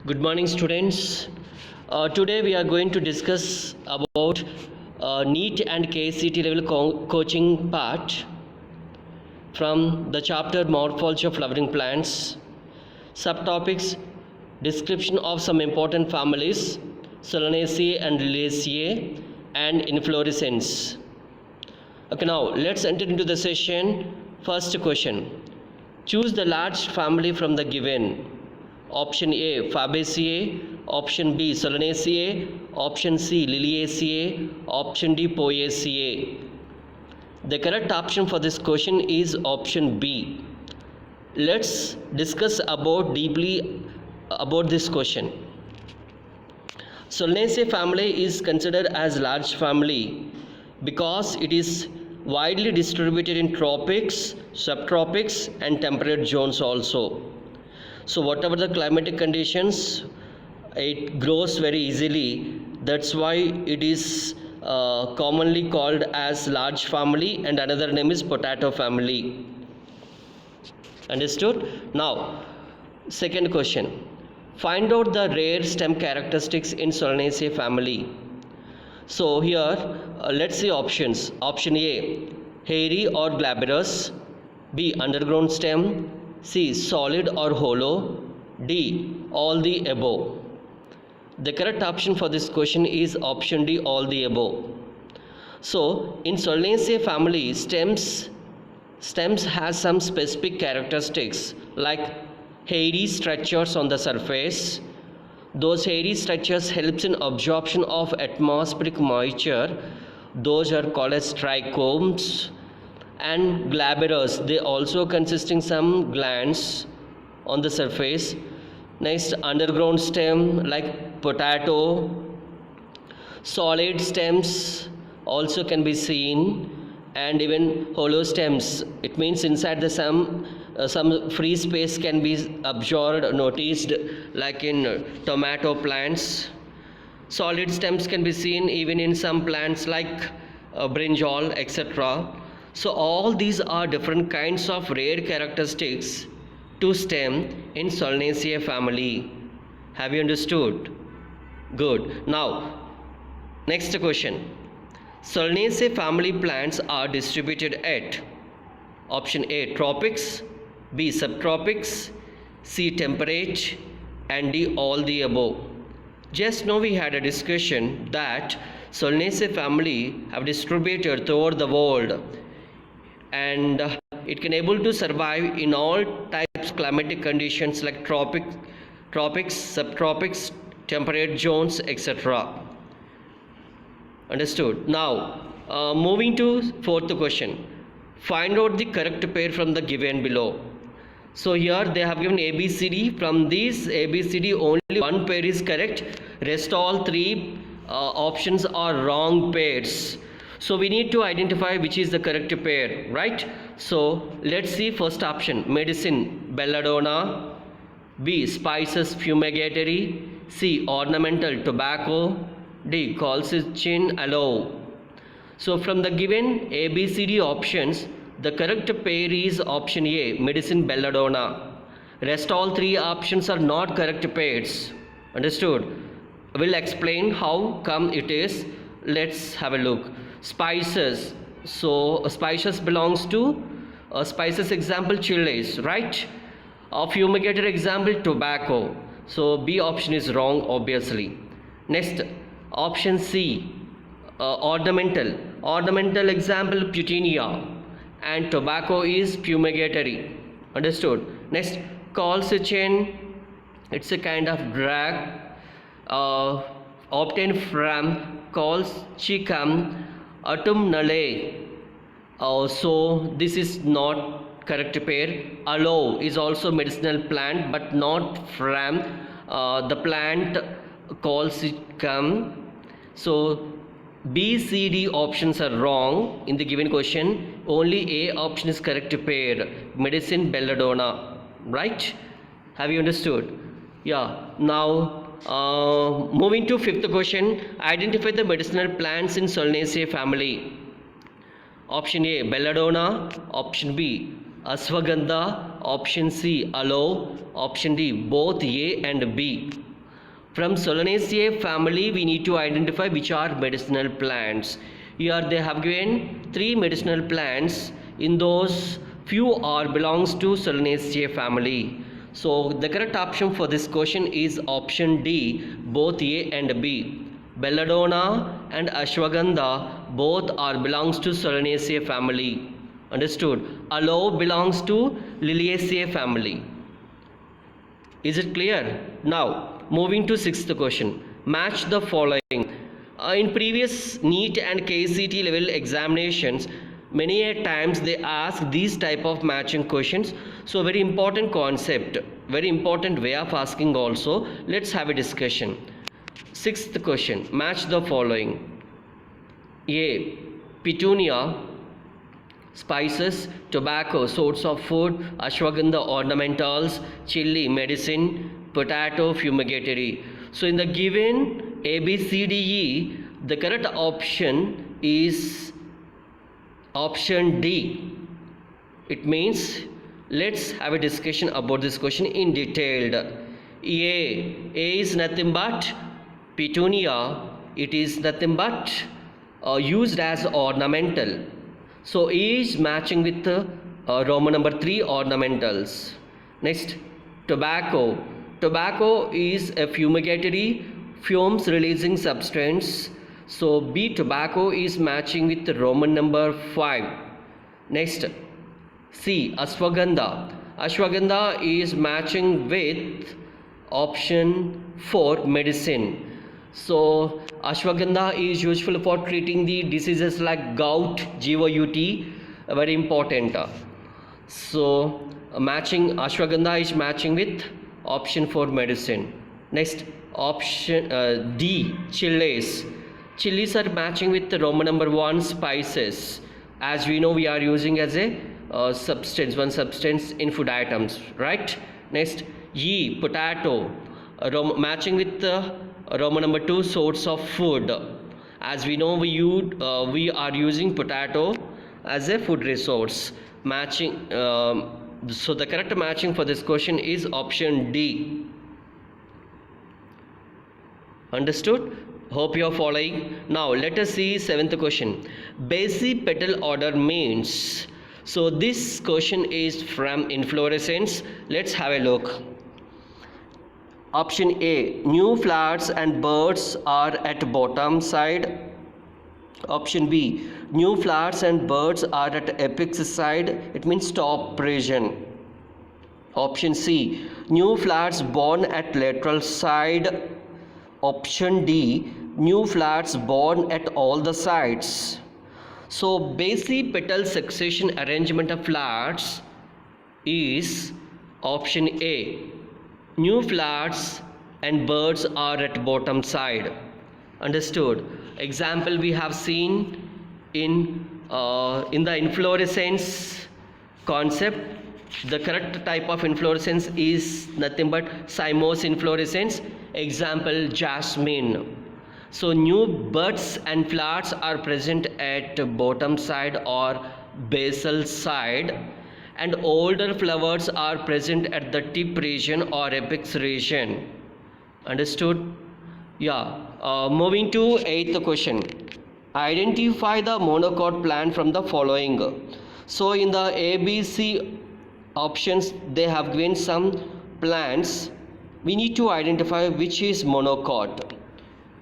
Good morning, students. Today we are going to discuss about NEET and KCT level coaching part from the chapter Morphology of Flowering Plants. Subtopics: description of some important families, Solanaceae and Liliaceae, and inflorescence. Okay, now let's enter into the session. First question: choose the large family from the given. Option A, Fabaceae. Option B, Solanaceae. Option C, Liliaceae. Option D, Poaceae. The correct option for this question is option B. Let's discuss deeply about this question. Solanaceae family is considered as large family because it is widely distributed in tropics, subtropics, and temperate zones also. So whatever the climatic conditions, it grows very easily. That's why it is commonly called as large family, and another name is potato family. Understood? Now, second question. Find out the rare stem characteristics in Solanaceae family. So here, let's see options. Option A, hairy or glabrous. B, underground stem. C, solid or hollow. D, all the above. The correct option for this question is option D, all the above. So in Solanaceae family, stems has some specific characteristics like hairy structures on the surface. Those hairy structures helps in absorption of atmospheric moisture. Those are called as trichomes. And glabrous, they also consisting some glands on the surface. Next, underground stem like potato. Solid stems also can be seen, and even hollow stems. It means inside the some free space can be absorbed, noticed, like in tomato plants. Solid stems can be seen even in some plants like brinjal, etc. So all these are different kinds of rare characteristics to stem in Solanaceae family. Have you understood? Good. Now, next question. Solanaceae family plants are distributed at option A, tropics. B, subtropics. C, temperate. And D, all the above. Just now we had a discussion that Solanaceae family have distributed throughout the world, and it can able to survive in all types of climatic conditions like tropics, subtropics, temperate zones, etc. Understood? Now, moving to fourth question. Find out the correct pair from the given below. So here they have given ABCD. From these ABCD, only one pair is correct. Rest all three options are wrong pairs. So we need to identify which is the correct pair, right? So let's see first option, medicine belladonna. B, spices fumigatory. C, ornamental tobacco. D, colchicine aloe. So from the given ABCD options, the correct pair is option A, medicine belladonna. Rest all three options are not correct pairs. Understood? We'll explain how come it is. Let's have a look. Spices. So spices belongs to spices example chilies, right? Fumigator example tobacco. So B option is wrong, obviously. Next, option C, ornamental example petunia, and tobacco is fumigatory. Understood? Next, colchicine, it's a kind of drug obtained from Colchicum autumnale. So this is not correct pair. Aloe is also medicinal plant, but not from the plant Colchicum. So B, C, D options are wrong in the given question. Only A option is correct pair, medicine belladonna, right? Have you understood? Yeah. Now moving to fifth question. Identify the medicinal plants in Solanaceae family. Option A, belladonna. Option B, ashwagandha. Option C, aloe. Option D, both A and B. From Solanaceae family, we need to identify which are medicinal plants. Here they have given 3 medicinal plants. In those, few are belongs to Solanaceae family. So the correct option for this question is option D, both A and B. Belladonna and Ashwagandha both are belongs to Solanaceae family. Understood? Aloe belongs to Liliaceae family. Is it clear? Now, moving to 6th question. Match the following. In previous NEET and KCT level examinations, many a times they ask these type of matching questions. So very important concept, very important way of asking also. Let's have a discussion. 6th question. Match the following. A. Petunia, spices, tobacco, source of food, ashwagandha, ornamentals, chili, medicine, potato, fumigatory. So in the given A, B, C, D, E, the correct option is option D. It means let's have a discussion about this question in detail. A is nothing but petunia. It is nothing but used as ornamental. So A is matching with the Roman number 3 ornamentals. Next, tobacco. Tobacco is a fumigatory, fumes releasing substance. So B, tobacco, is matching with the Roman number 5. Next, C, ashwagandha. Ashwagandha is matching with option 4, medicine. So ashwagandha is useful for treating the diseases like gout, GOUT, very important. So matching ashwagandha is matching with option 4, medicine. Next, option D, chilies. Chilies are matching with the Roman number 1, spices. As we know, we are using as a substance, one substance in food items, right? Next, E, potato, matching with the Roman number 2, source of food. As we know, we are using potato as a food resource. Matching, so the correct matching for this question is option D. Understood? Hope you are following. Now let us see 7th question. Basic petal order means. So this question is from inflorescence. Let's have a look. Option A, new flowers and birds are at bottom side. Option B, new flowers and birds are at apex side. It means top region. Option C, new flowers born at lateral side. Option D, new flowers born at all the sides. So basic petal succession arrangement of flowers is option A, new flowers and birds are at bottom side. Understood? Example we have seen in the inflorescence concept. The correct type of inflorescence is nothing but cymose inflorescence. Example, jasmine. So new buds and flowers are present at bottom side or basal side, and older flowers are present at the tip region or apex region. Understood? Yeah. Moving to 8th question. Identify the monocot plant from the following. So in the ABC options, they have given some plants. We need to identify which is monocot.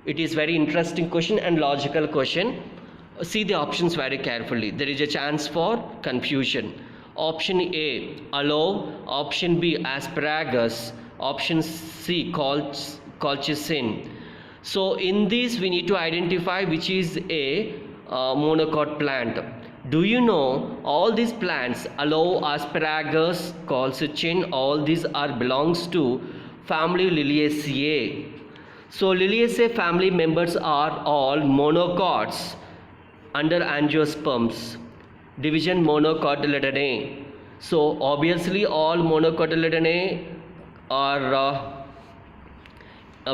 It is very interesting question and logical question. See the options very carefully. There is a chance for confusion. Option A, aloe. Option B, asparagus. Option C, colchicine. So in this we need to identify which is a monocot plant. Do you know all these plants, aloe, asparagus, colchicine, all these are belongs to family Liliaceae. So Liliaceae family members are all monocots under angiosperms. Division Monocotyledonnae. So obviously all monocotyledonnae are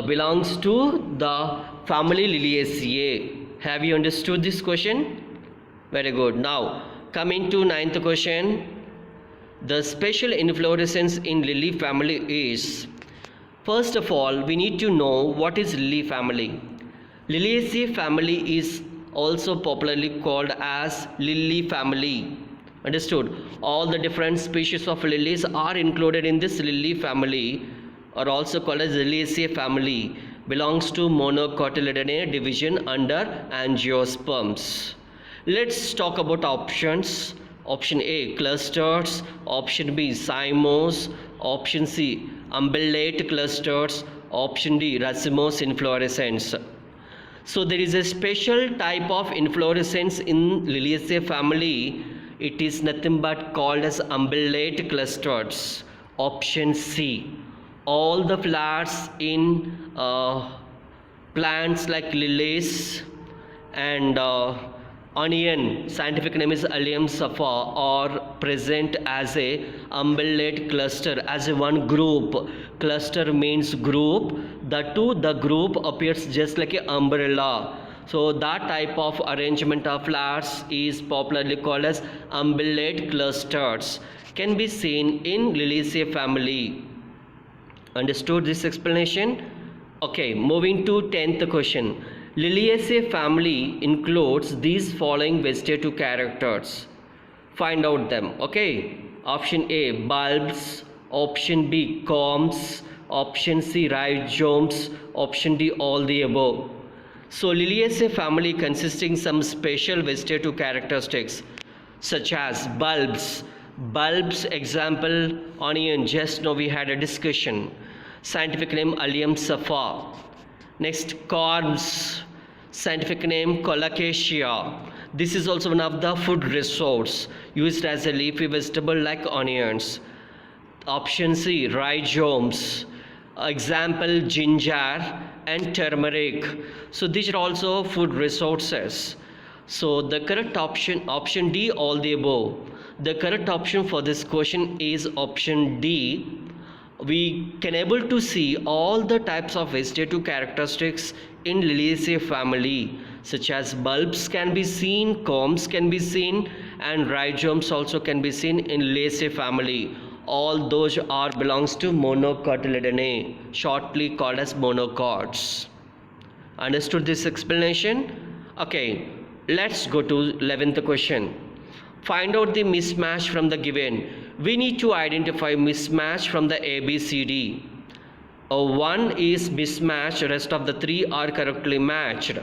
belongs to the family Liliaceae. Have you understood this question? Very good. Now coming to 9th question. The special inflorescence in lily family is. First of all, we need to know what is lily family. Liliaceae family is also popularly called as lily family. Understood? All the different species of lilies are included in this lily family, or also called as Liliaceae family. Belongs to Monocotyledonea division under Angiosperms. Let's talk about options. Option A, clusters. Option B, cymos. Option C, umbellate clusters. Option D, racemose inflorescence. So there is a special type of inflorescence in Liliaceae family. It is nothing but called as umbellate clusters. Option C. All the flowers in plants like lilies and onion, scientific name is Allium sapha, are present as a umbellate cluster, as a one group. Cluster means group. The group appears just like an umbrella. So that type of arrangement of flowers is popularly called as umbellate clusters. Can be seen in Liliaceae family. Understood this explanation? Okay, moving to 10th question. Liliaceae family includes these following vegetative characters. Find out them. Okay. Option A, bulbs. Option B, corms. Option C, rhizomes. Option D, all the above. So Liliaceae family consisting some special vegetative characteristics such as bulbs. Bulbs, example, onion. Just now we had a discussion. Scientific name Allium sapha. Next, corms. Scientific name Colocasia. This is also one of the food resource used as a leafy vegetable like onions. Option C, rhizomes. Example, ginger and turmeric. So these are also food resources. So the correct option D, all the above. The correct option for this question is option D. We can able to see all the types of vegetative characteristics in Liliaceae family, such as bulbs can be seen, corms can be seen, and rhizomes also can be seen in Liliaceae family. All those are belongs to Monocotyledonea, shortly called as monocots. Understood this explanation? Okay, let's go to 11th question. Find out the mismatch from the given. We need to identify mismatch from the ABCD. One is mismatched, rest of the three are correctly matched.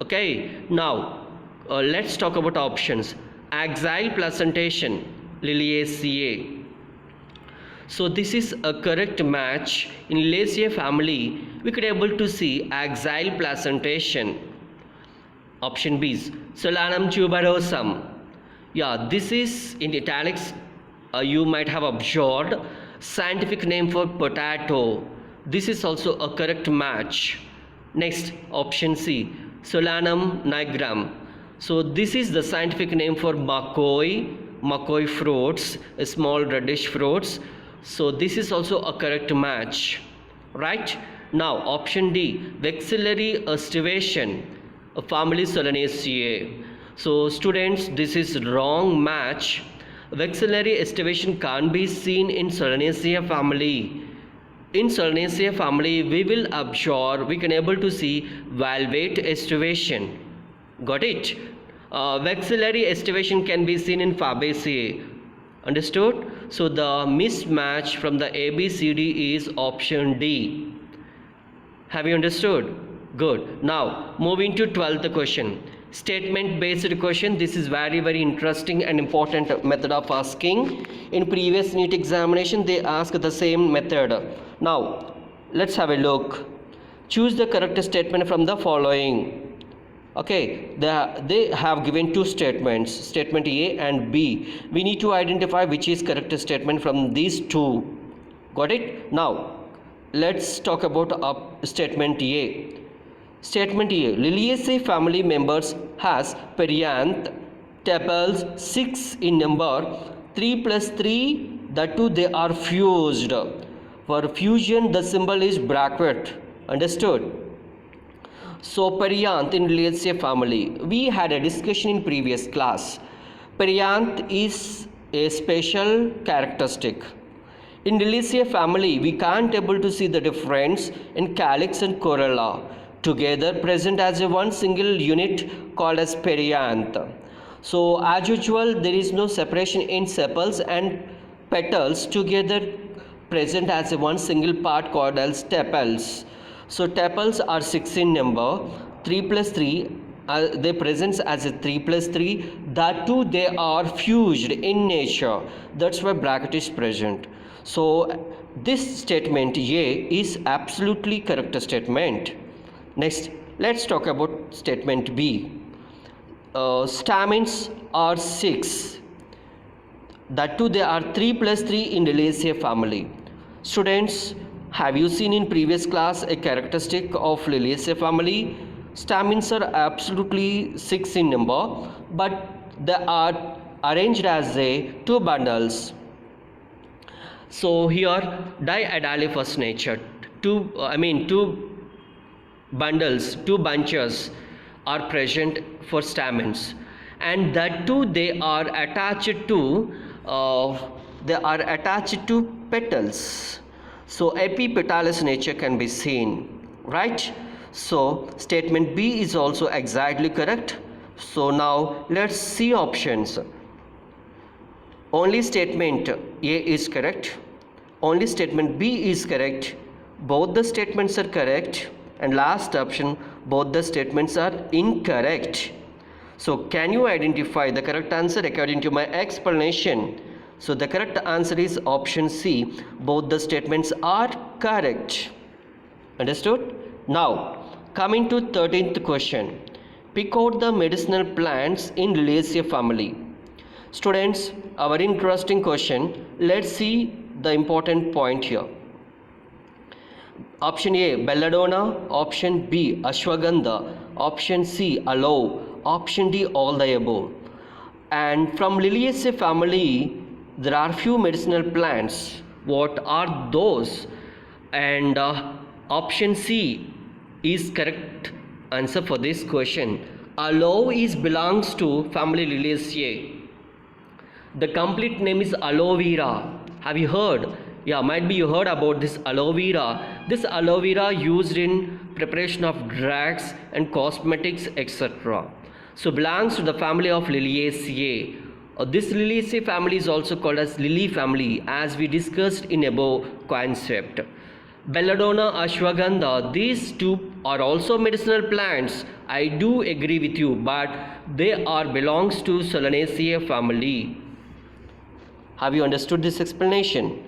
Okay, now let's talk about options. Axile placentation, Liliaceae. So this is a correct match. In Liliaceae family, we could able to see axile placentation. Option B is Solanum tuberosum. Yeah, this is in italics. You might have observed. Scientific name for potato. This is also a correct match. Next, option C, Solanum nigrum. So this is the scientific name for macoy fruits, small reddish fruits. So this is also a correct match, right? Now option D, vexillary estivation, family Solanaceae. So students, this is wrong match. Vexillary estivation can't be seen in Solanaceae family. In Solanaceae family, we can able to see valvate estivation. Got it? Vexillary estivation can be seen in Fabaceae. Understood? So the mismatch from the ABCD is option D. Have you understood? Good. Now moving to 12th question. Statement based question. This is very interesting and important method of asking. In previous NEET examination they asked the same method. Now let's have a look. Choose the correct statement from the following. Okay, they have given two statements, statement A and B. We need to identify which is correct statement from these two. Got it? Now let's talk about statement A. Statement A, Liliaceae family members has perianth tepals 6 in number, 3 plus 3, that too they are fused. For fusion the symbol is bracket. Understood? So perianth in Liliaceae family, we had a discussion in previous class. Perianth is a special characteristic. In Liliaceae family, we can't able to see the difference in calyx and corolla together present as a one single unit called as perianth. So as usual, there is no separation in sepals and petals together present as a one single part called as tepals. So tepals are 6 in number, 3 plus 3, they present as a 3 plus 3. That too they are fused in nature. That's why bracket is present. So this statement A is absolutely correct statement. Next, let's talk about statement B. Stamens are 6. That too they are 3 plus 3 in Liliaceae family. Students, have you seen in previous class a characteristic of Liliaceae family? Stamens are absolutely 6 in number, but they are arranged as a 2 bundles. So here diadelphous nature, two bundles, 2 bunches are present for stamens, and that too they are attached to petals. So epipetalous nature can be seen, right? So statement B is also exactly correct. So now let's see options. Only statement A is correct, only statement B is correct, both the statements are correct, and last option, both the statements are incorrect. So can you identify the correct answer according to my explanation? So the correct answer is option C, both the statements are correct. Understood? Now coming to 13th question. Pick out the medicinal plants in Liliaceae family. Students, our interesting question. Let's see the important point here. Option A, belladonna. Option B, ashwagandha. Option C, aloe. Option D, all the above. And from Liliaceae family, there are few medicinal plants. What are those? And option C is correct answer for this question. Aloe belongs to family Liliaceae. The complete name is aloe vera. Have you heard? Yeah, might be you heard about this aloe vera. This aloe vera used in preparation of drugs and cosmetics, etc. So belongs to the family of Liliaceae. This Liliaceae family is also called as lily family, as we discussed in above concept. Belladonna, ashwagandha, these two are also medicinal plants. I do agree with you, but they are belongs to Solanaceae family. Have you understood this explanation?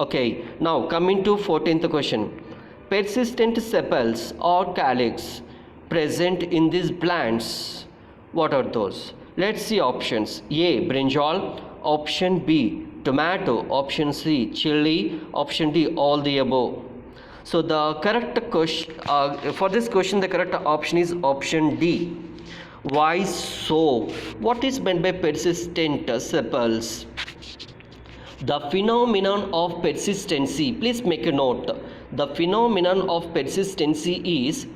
Okay, now coming to 14th question. Persistent sepals or calyx present in these plants. What are those? Let's see options. A, brinjal. Option B, tomato. Option C, chili. Option D, all the above. So the correct question for this question, the correct option is option D. Why so? What is meant by persistent sepals? The phenomenon of persistency, please make a note. The phenomenon of persistency is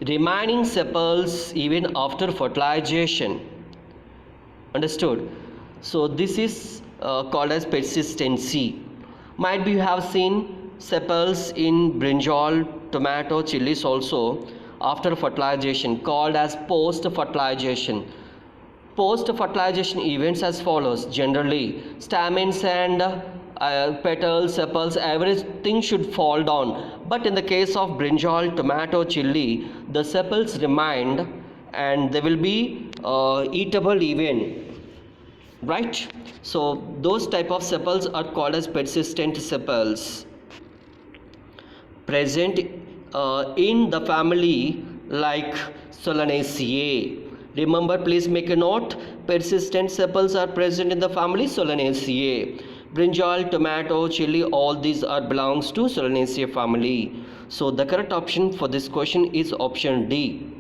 remaining sepals even after fertilization. Understood? So this is called as persistency. Might be you have seen sepals in brinjal, tomato, chilies also after fertilization, called as post-fertilization. Post-fertilization events as follows. Generally, stamens and petals, sepals, everything should fall down. But in the case of brinjal, tomato, chili, the sepals remained and they will be eatable even. Right? So those type of sepals are called as persistent sepals. Present in the family like Solanaceae. Remember, please make a note. Persistent sepals are present in the family Solanaceae. Brinjal, tomato, chili, all these are belongs to Solanaceae family. So the correct option for this question is option D.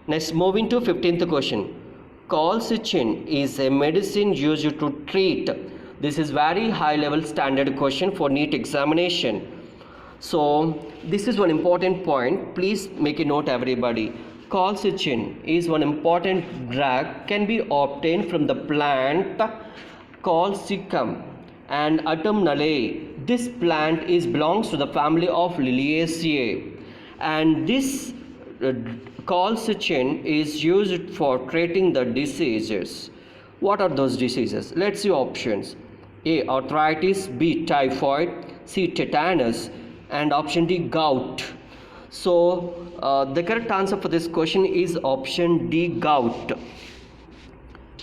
Next, moving to 15th question. Colchicine is a medicine used to treat. This is very high level standard question for NEET examination. So this is one important point. Please make a note, everybody. Colchicine is one important drug, can be obtained from the plant Colchicum and autumnale. this plant belongs to the family of Liliaceae, and this colchicine is used for treating the diseases. What are those diseases? Let's see options. A. Arthritis. B. Typhoid. C. Tetanus. And option D. Gout. So the correct answer for this question is option D. Gout.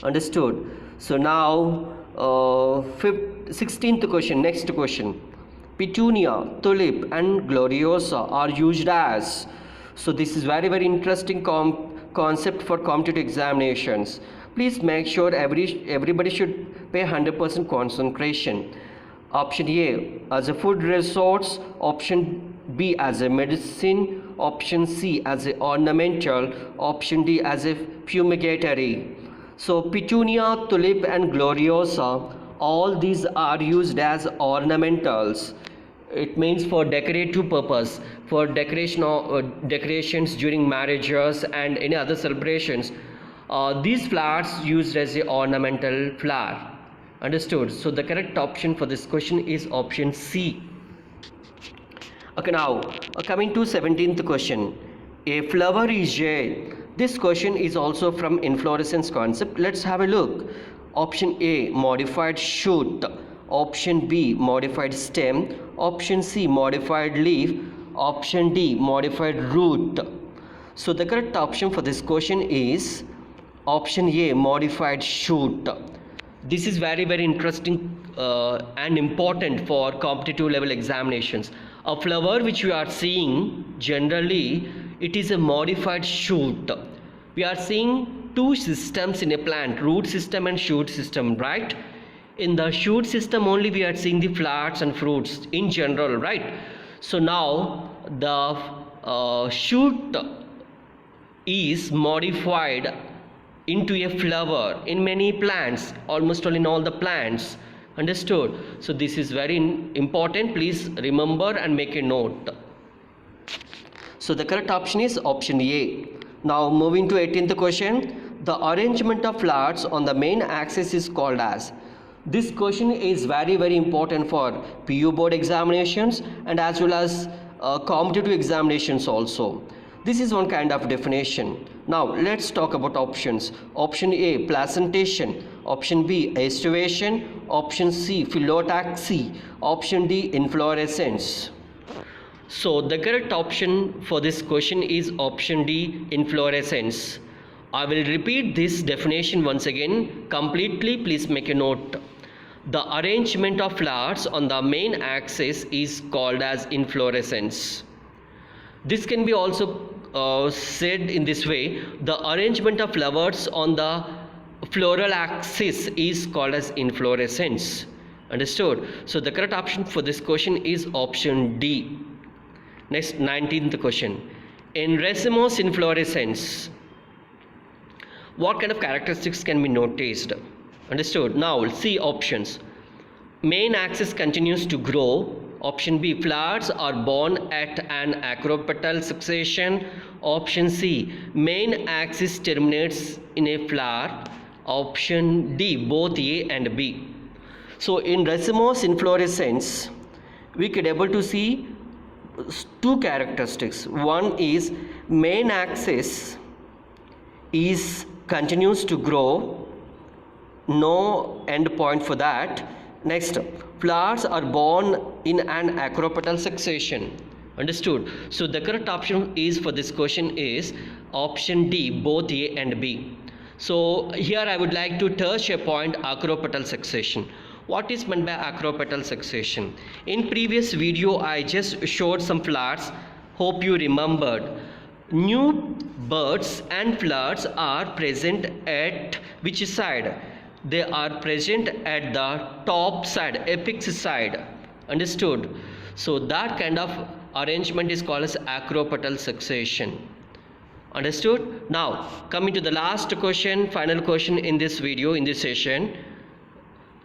Understood? So now 16th question. Next question. Petunia, tulip and gloriosa are used as. So this is very interesting concept for competitive examinations. Please make sure everybody should pay 100% concentration. Option A as a food resource, option B as a medicine, option C as a ornamental, option D as a fumigatory. So petunia, tulip and gloriosa, all these are used as ornamentals. It means for decorative purpose, for decorations during marriages and any other celebrations. These flowers used as a ornamental flower. Understood? So the correct option for this question is option C. Okay, now coming to 17th question. A flower is a. This question is also from inflorescence concept. Let's have a look. Option A, modified shoot. Option B, modified stem. Option C, modified leaf. Option D, modified root. So the correct option for this question is option A, modified shoot. This is very interesting and important for competitive level examinations. A flower which we are seeing, generally it is a modified shoot. We are seeing two systems in a plant, root system and shoot system, right? In the shoot system only we are seeing the flowers and fruits in general, right? So now the shoot is modified into a flower in many plants, almost all in all the plants. Understood? So this is very important. Please remember and make a note. So the correct option is option A. Now moving to 18th question. The arrangement of flowers on the main axis is called as. This question is very important for PU board examinations and as well as competitive examinations also. This is one kind of definition. Now let's talk about options. Option A, placentation. Option B, aestivation. Option C, phyllotaxy. Option D, inflorescence. So the correct option for this question is option D, inflorescence. I will repeat this definition once again completely. Please make a note. The arrangement of flowers on the main axis is called as inflorescence. This can be also said in this way. The arrangement of flowers on the floral axis is called as inflorescence. Understood? So the correct option for this question is option D. Next, 19th question. In racemose inflorescence, what kind of characteristics can be noticed? Understood? Now see options. Main axis continues to grow. Option B, flowers are born at an acropetal succession. Option C, main axis terminates in a flower. Option D, both A and B. So in racemose inflorescence, we could able to see two characteristics. One is main axis continues to grow, no end point for that. Next, flowers are born in an acropetal succession. Understood? So the correct option is for this question is option D, both A and B. So here I would like to touch a point, acropetal succession. What is meant by acropetal succession? In previous video I just showed some flowers. Hope you remembered. New buds and flowers are present at which side? They are present at the top side, apex side. Understood? So that kind of arrangement is called as acropetal succession. Understood? Now coming to the last question, final question in this video, in this session.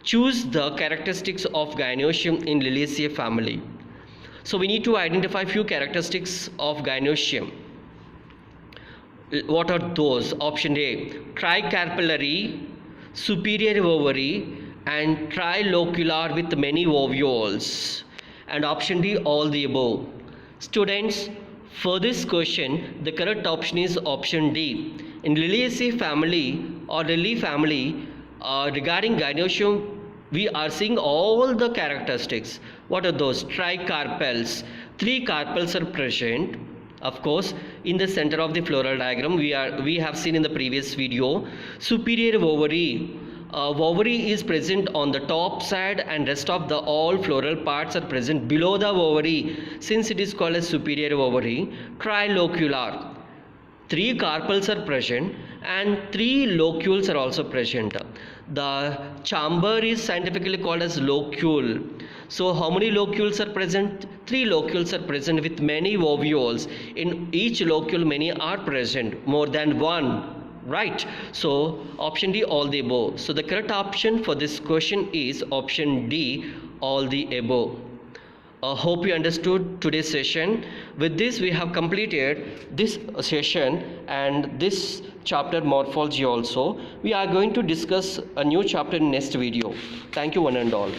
Choose the characteristics of Gynoecium in Liliaceae family. So we need to identify few characteristics of Gynoecium. What are those? Option A, tricarpellary, superior ovary and trilocular with many ovules. and option D, all the above. Students, for this question, the correct option is option D. In Liliaceae family or Lily family, regarding gynoecium, we are seeing all the characteristics. What are those? Tricarpels. 3 carpels are present. Of course, in the center of the floral diagram, we have seen in the previous video, superior ovary. Ovary is present on the top side, and rest of the all floral parts are present below the ovary, since it is called as superior ovary. Trilocular. 3 carpels are present and 3 locules are also present. The chamber is scientifically called as locule. So how many locules are present? 3 locules are present with many ovules. In each locule many are present, more than one. Right, so option D, all the above. So the correct option for this question is option D, all the above. Hope you understood today's session. With this, we have completed this session and this chapter morphology also. We are going to discuss a new chapter in next video. Thank you one and all.